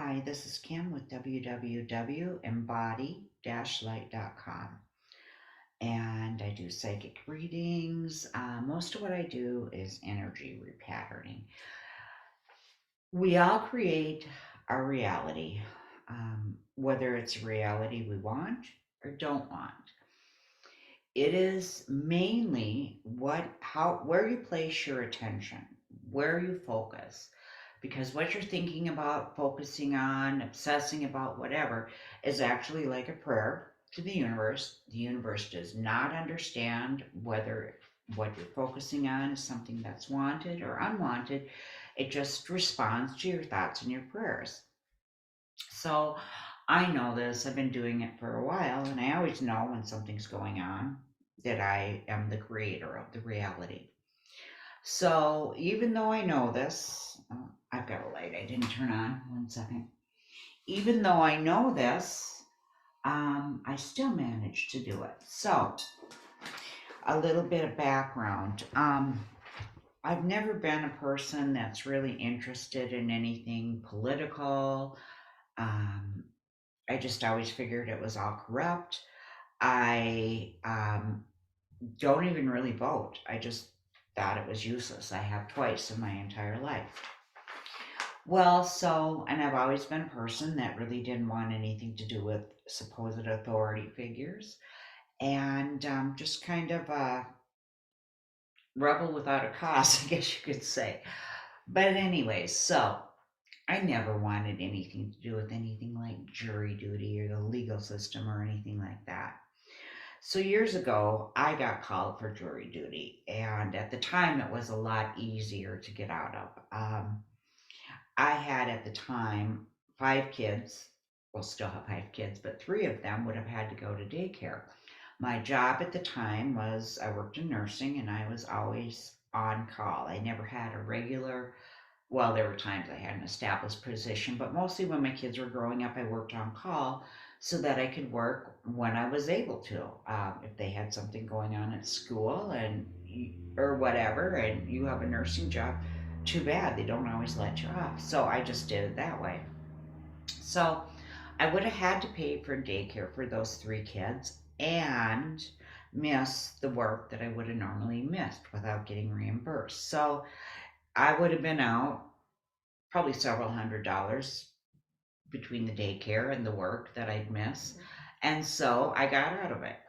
Hi, this is Kim with www.embody-light.com. And I do psychic readings. Most of what I do is energy repatterning. We all create our reality, whether it's a reality we want or don't want. It is mainly where you place your attention, where you focus. Because what you're thinking about, focusing on, obsessing about, whatever, is actually like a prayer to the universe. The universe does not understand whether what you're focusing on is something that's wanted or unwanted. It just responds to your thoughts and your prayers. So I know this. I've been doing it for a while, and I always know when something's going on that I am the creator of the reality. So even though I know this, I've got a light I didn't turn on. One second. Even though I know this, I still managed to do it. So a little bit of background. I've never been a person that's really interested in anything political. Um, I just always figured it was all corrupt. I don't even really vote. I just thought it was useless. I have twice in my entire life. Well, and I've always been a person that really didn't want anything to do with supposed authority figures and just kind of a rebel without a cause, I guess you could say. But, anyways, so I never wanted anything to do with anything like jury duty or the legal system or anything like that. So years ago, I got called for jury duty, and at the time, it was a lot easier to get out of. I had at the time 5 kids, well, still have 5 kids, but 3 of them would have had to go to daycare. My job at the time was I worked in nursing and I was always on call. I never had a regular, well, there were times I had an established position, but mostly when my kids were growing up, I worked on call so that I could work when I was able to. If they had something going on at school or whatever, and you have a nursing job, too bad they don't always let you off. So I just did it that way. So I would have had to pay for daycare for those 3 kids and miss the work that I would have normally missed without getting reimbursed. So I would have been out probably several $100s between the daycare and the work that I'd miss. And so I got out of it.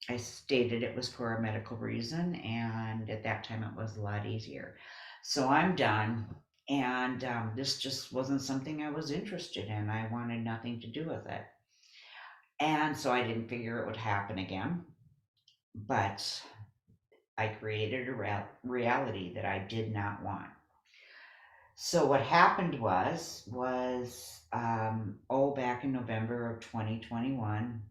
I stated it was for a medical reason, and at that time it was a lot easier. So I'm done, and this just wasn't something I was interested in. I wanted nothing to do with it. And so I didn't figure it would happen again, but I created a reality that I did not want. So what happened was back in November of 2021,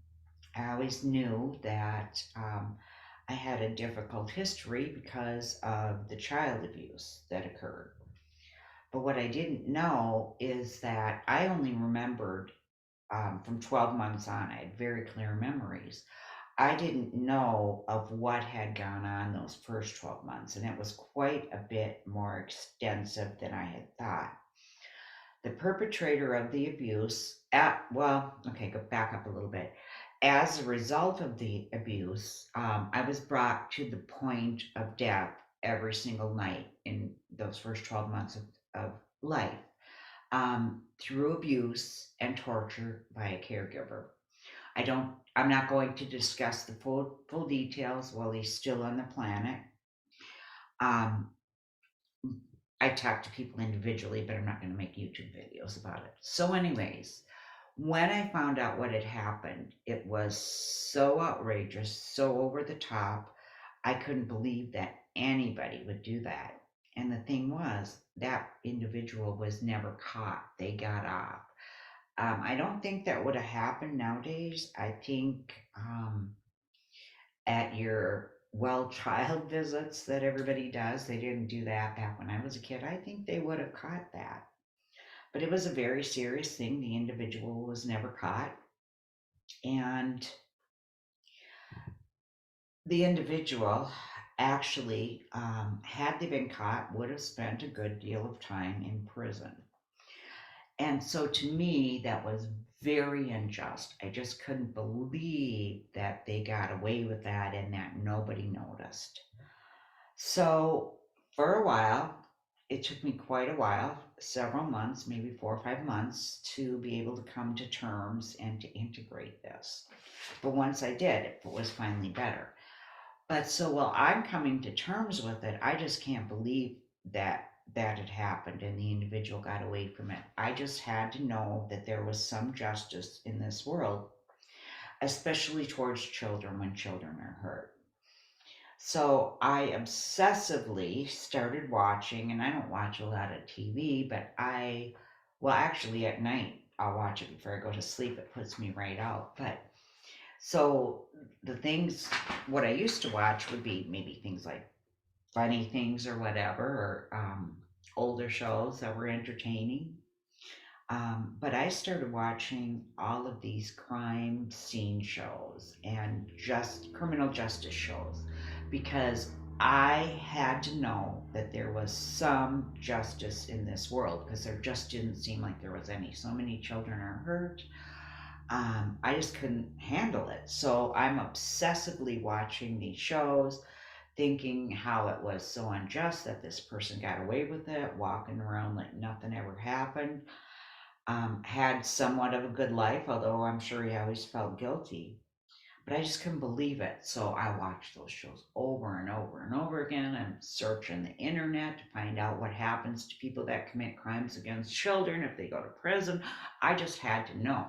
I always knew that I had a difficult history because of the child abuse that occurred. But what I didn't know is that I only remembered from 12 months on. I had very clear memories. I didn't know of what had gone on those first 12 months, and it was quite a bit more extensive than I had thought. The perpetrator of the abuse, go back up a little bit. As a result of the abuse, I was brought to the point of death every single night in those first 12 months of life through abuse and torture by a caregiver. I'm not going to discuss the full details while he's still on the planet. Um, I talk to people individually, but I'm not going to make YouTube videos about it. So, anyways, when I found out what had happened, it was so outrageous, so over the top. I couldn't believe that anybody would do that. And the thing was, that individual was never caught. They got off. I don't think that would have happened nowadays. I think at your child visits that everybody does, they didn't do that back when I was a kid. I think they would have caught that. But it was a very serious thing. The individual was never caught. And the individual actually, had they been caught, would have spent a good deal of time in prison. And so to me, that was very unjust. I just couldn't believe that they got away with that and that nobody noticed. So for a while, it took me quite a while, several months, maybe 4 or 5 months, to be able to come to terms and to integrate this. But once I did, it was finally better. But so while I'm coming to terms with it, I just can't believe that that had happened and the individual got away from it. I just had to know that there was some justice in this world, especially towards children when children are hurt. So I obsessively started watching, and I don't watch a lot of TV, but well, actually at night, I'll watch it before I go to sleep. It puts me right out. But so the things, what I used to watch would be maybe things like funny things or whatever, or older shows that were entertaining. But I started watching all of these crime scene shows and just criminal justice shows because I had to know that there was some justice in this world because there just didn't seem like there was any. So many children are hurt. I just couldn't handle it. So I'm obsessively watching these shows, thinking how it was so unjust that this person got away with it, walking around like nothing ever happened. Had somewhat of a good life, although I'm sure he always felt guilty. But I just couldn't believe it. So I watched those shows over and over and over again. I'm searching the internet to find out what happens to people that commit crimes against children if they go to prison. I just had to know.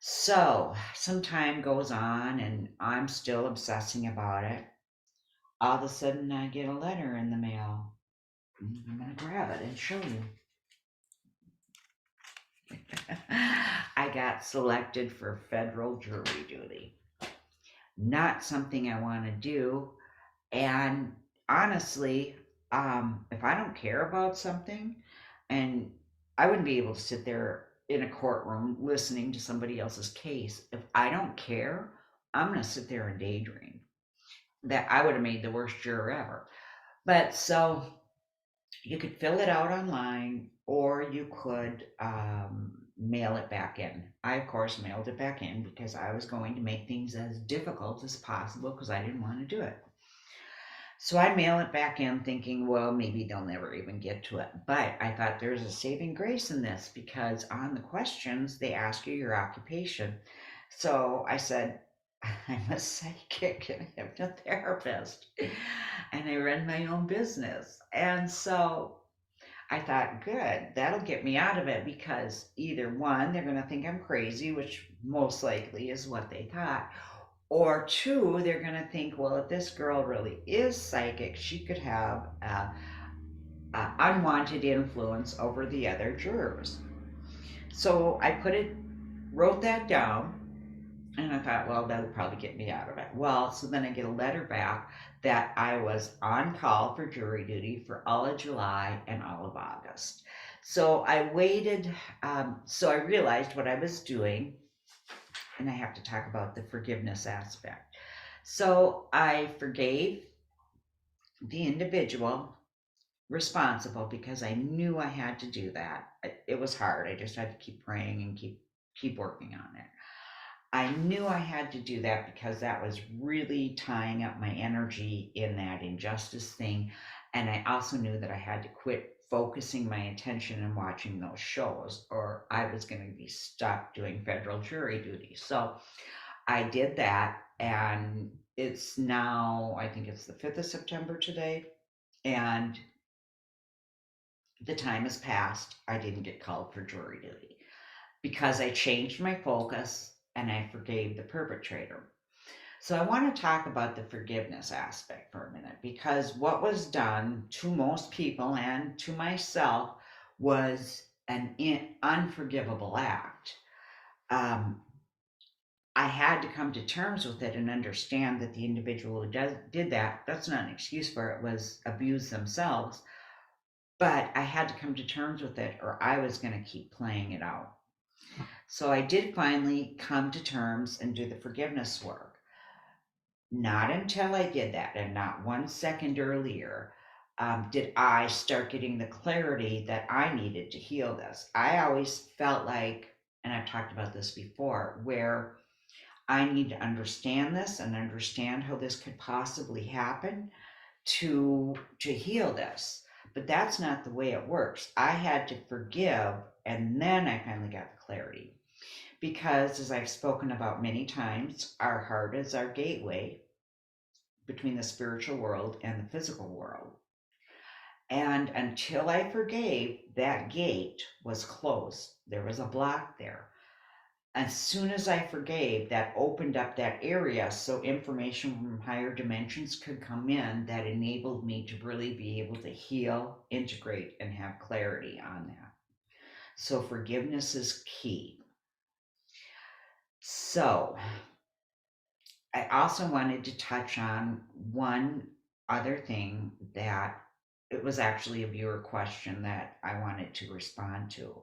So some time goes on and I'm still obsessing about it. All of a sudden, I get a letter in the mail. I'm going to grab it and show you. I got selected for federal jury duty. Not something I want to do. And honestly, if I don't care about something, and I wouldn't be able to sit there in a courtroom listening to somebody else's case. If I don't care, I'm going to sit there and daydream that I would have made the worst juror ever. But so you could fill it out online or you could mail it back in. I, of course, mailed it back in because I was going to make things as difficult as possible because I didn't want to do it. So I mail it back in thinking, well, maybe they'll never even get to it. But I thought there's a saving grace in this because on the questions, they ask you your occupation. So I said, I'm a psychic and a hypnotherapist, and I run my own business. And so I thought, good, that'll get me out of it because either one, they're going to think I'm crazy, which most likely is what they thought, or two, they're going to think, well, if this girl really is psychic, she could have a unwanted influence over the other jurors. So I wrote that down, and I thought, well, that'll probably get me out of it. Well, so then I get a letter back that I was on call for jury duty for all of July and all of August. So I waited. So I realized what I was doing, and I have to talk about the forgiveness aspect. So I forgave the individual responsible because I knew I had to do that. It was hard. I just had to keep praying and keep working on it. I knew I had to do that because that was really tying up my energy in that injustice thing. And I also knew that I had to quit focusing my attention and watching those shows, or I was going to be stuck doing federal jury duty. So I did that, and it's now, I think it's the 5th of September today, and the time has passed. I didn't get called for jury duty because I changed my focus and I forgave the perpetrator. So I want to talk about the forgiveness aspect for a minute because what was done to most people and to myself was an unforgivable act. Um, I had to come to terms with it and understand that the individual who did that, that's not an excuse for it, was abused themselves. But I had to come to terms with it or I was going to keep playing it out. So I did finally come to terms and do the forgiveness work. Not until I did that, and not 1 second earlier, did I start getting the clarity that I needed to heal this. I always felt like, and I've talked about this before, where I need to understand this and understand how this could possibly happen to heal this. But that's not the way it works. I had to forgive, and then I finally got the clarity. Because, as I've spoken about many times, our heart is our gateway between the spiritual world and the physical world. And until I forgave, that gate was closed. There was a block there. As soon as I forgave, that opened up that area so information from higher dimensions could come in that enabled me to really be able to heal, integrate, and have clarity on that. So forgiveness is key. So I also wanted to touch on one other thing that it was actually a viewer question that I wanted to respond to.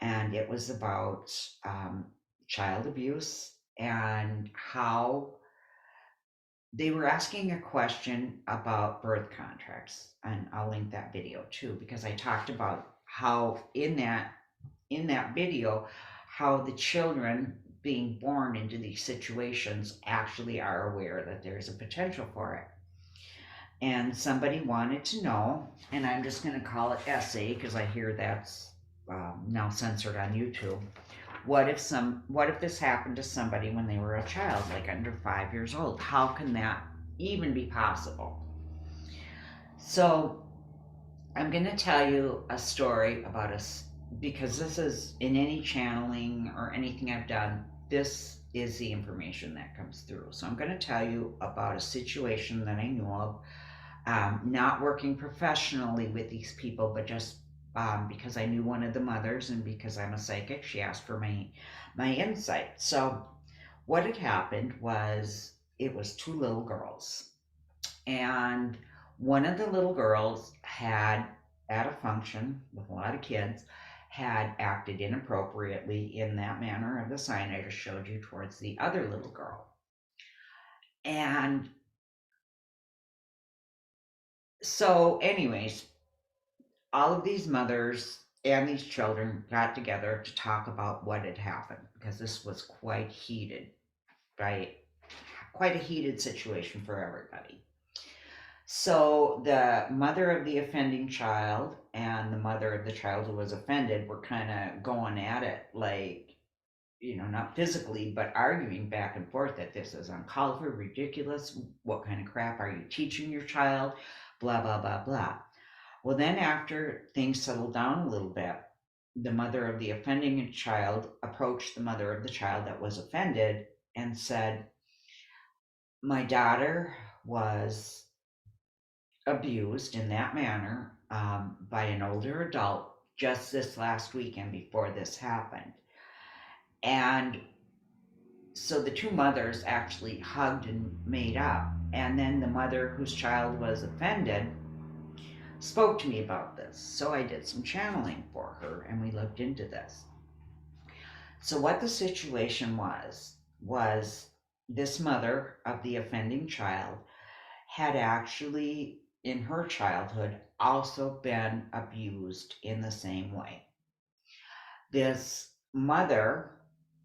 And it was about child abuse and how they were asking a question about birth contracts. And I'll link that video too, because I talked about how in that video, how the children being born into these situations actually are aware that there's a potential for it. And somebody wanted to know, and I'm just going to call it essay because I hear that's now censored on YouTube. What if this happened to somebody when they were a child, like under 5 years old? How can that even be possible? So I'm going to tell you a story about us because this is in any channeling or anything I've done, this is the information that comes through. So I'm going to tell you about a situation that I knew of, not working professionally with these people, but just because I knew one of the mothers and because I'm a psychic, she asked for my insight. So what had happened was it was two little girls, and one of the little girls had, at a function with a lot of kids, had acted inappropriately in that manner of the sign I just showed you towards the other little girl. And so, anyways, all of these mothers and these children got together to talk about what had happened because this was quite heated, right? Quite a heated situation for everybody. So the mother of the offending child and the mother of the child who was offended were kind of going at it, like, not physically, but arguing back and forth that this is uncalled for, ridiculous. What kind of crap are you teaching your child? Blah, blah, blah, blah. Well, then after things settled down a little bit, the mother of the offending child approached the mother of the child that was offended and said, my daughter was abused in that manner by an older adult just this last weekend before this happened. And so the two mothers actually hugged and made up. And then the mother whose child was offended spoke to me about this. So I did some channeling for her and we looked into this. So what the situation was this mother of the offending child had actually in her childhood also been abused in the same way. This mother,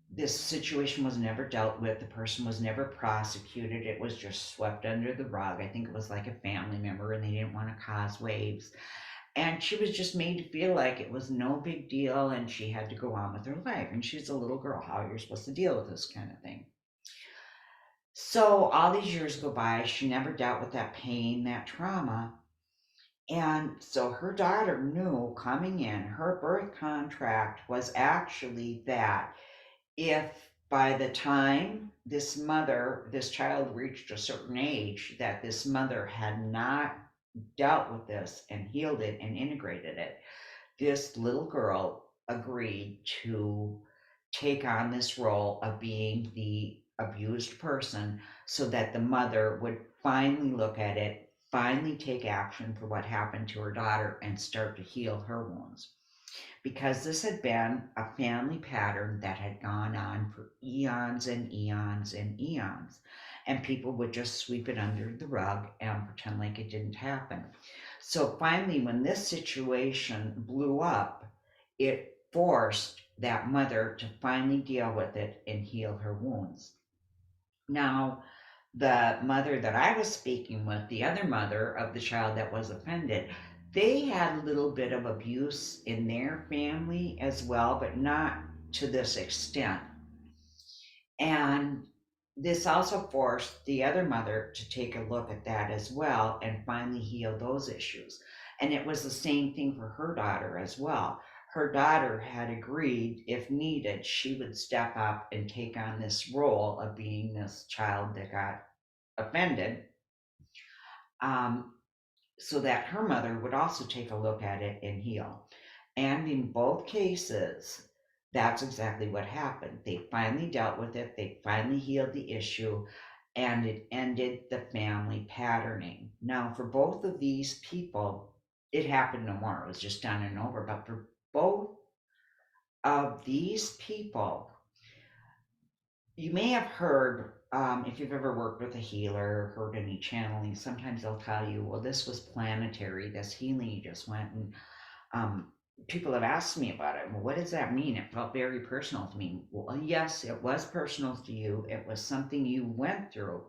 this situation was never dealt with. The person was never prosecuted. It was just swept under the rug. I think it was like a family member and they didn't want to cause waves. And she was just made to feel like it was no big deal and she had to go on with her life. And she's a little girl. How you're supposed to deal with this kind of thing. So all these years go by. She never dealt with that pain, that trauma. And so her daughter knew coming in, her birth contract was actually that if by the time this child reached a certain age, that this mother had not dealt with this and healed it and integrated it, this little girl agreed to take on this role of being the abused person so that the mother would finally look at it, finally take action for what happened to her daughter, and start to heal her wounds. Because this had been a family pattern that had gone on for eons and eons and eons, and people would just sweep it under the rug and pretend like it didn't happen. So finally, when this situation blew up, it forced that mother to finally deal with it and heal her wounds. Now, the mother that I was speaking with, the other mother of the child that was offended, they had a little bit of abuse in their family as well, but not to this extent. And this also forced the other mother to take a look at that as well and finally heal those issues. And it was the same thing for her daughter as well. Her daughter had agreed, if needed, she would step up and take on this role of being this child that got offended, um, so that her mother would also take a look at it and heal. And in both cases, that's exactly what happened. They finally dealt with it, they finally healed the issue, and it ended the family patterning. Now, for both of these people, it happened no more. It was just done and over. But for both of these people, you may have heard, if you've ever worked with a healer, heard any channeling, sometimes they'll tell you, well, this was planetary, this healing you just went. And um, people have asked me about it. Well, what does that mean? It felt very personal to me. Well, yes, it was personal to you. It was something you went through.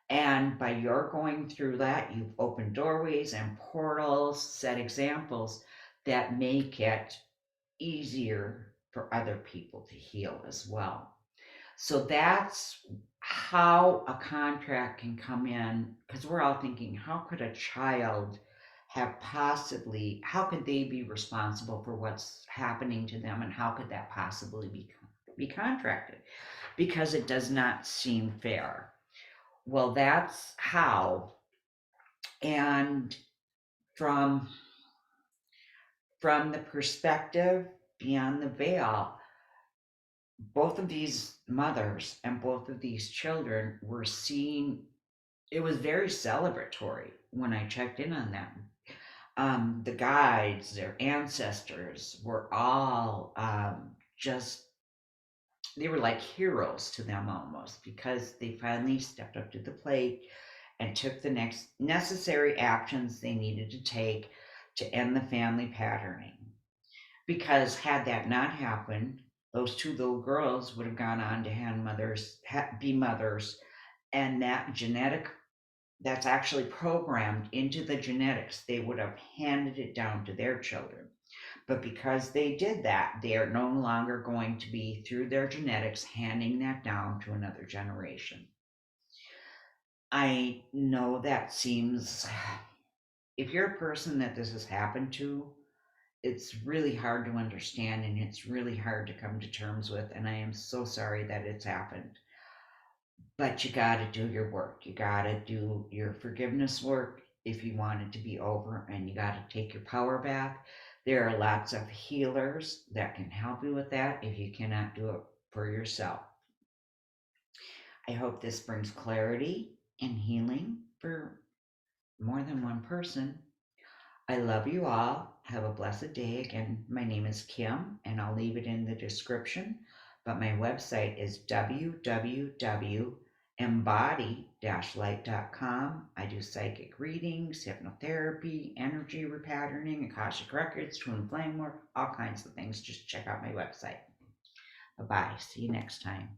And by your going through that, you've opened doorways and portals, set examples that make it easier for other people to heal as well. So that's how a contract can come in, because we're all thinking, how could a child have possibly, how could they be responsible for what's happening to them, and how could that possibly be contracted? Because it does not seem fair. Well, that's how. And from from the perspective beyond the veil, both of these mothers and both of these children were seeing, it was very celebratory when I checked in on them. The guides, their ancestors were all just, they were like heroes to them almost, because they finally stepped up to the plate and took the next necessary actions they needed to take to end the family patterning. Because had that not happened, those two little girls would have gone on to be mothers, and that genetic, that's actually programmed into the genetics. They would have handed it down to their children. But because they did that, they are no longer going to be, through their genetics, handing that down to another generation. I know that seems, if you're a person that this has happened to, it's really hard to understand and it's really hard to come to terms with. And I am so sorry that it's happened. But you got to do your work. You got to do your forgiveness work if you want it to be over, and you got to take your power back. There are lots of healers that can help you with that if you cannot do it for yourself. I hope this brings clarity and healing for more than one person. I love you all. Have a blessed day. Again, my name is Kim, and I'll leave it in the description. But my website is www.embody-light.com. I do psychic readings, hypnotherapy, energy repatterning, Akashic records, twin flame work, all kinds of things. Just check out my website. Bye bye. See you next time.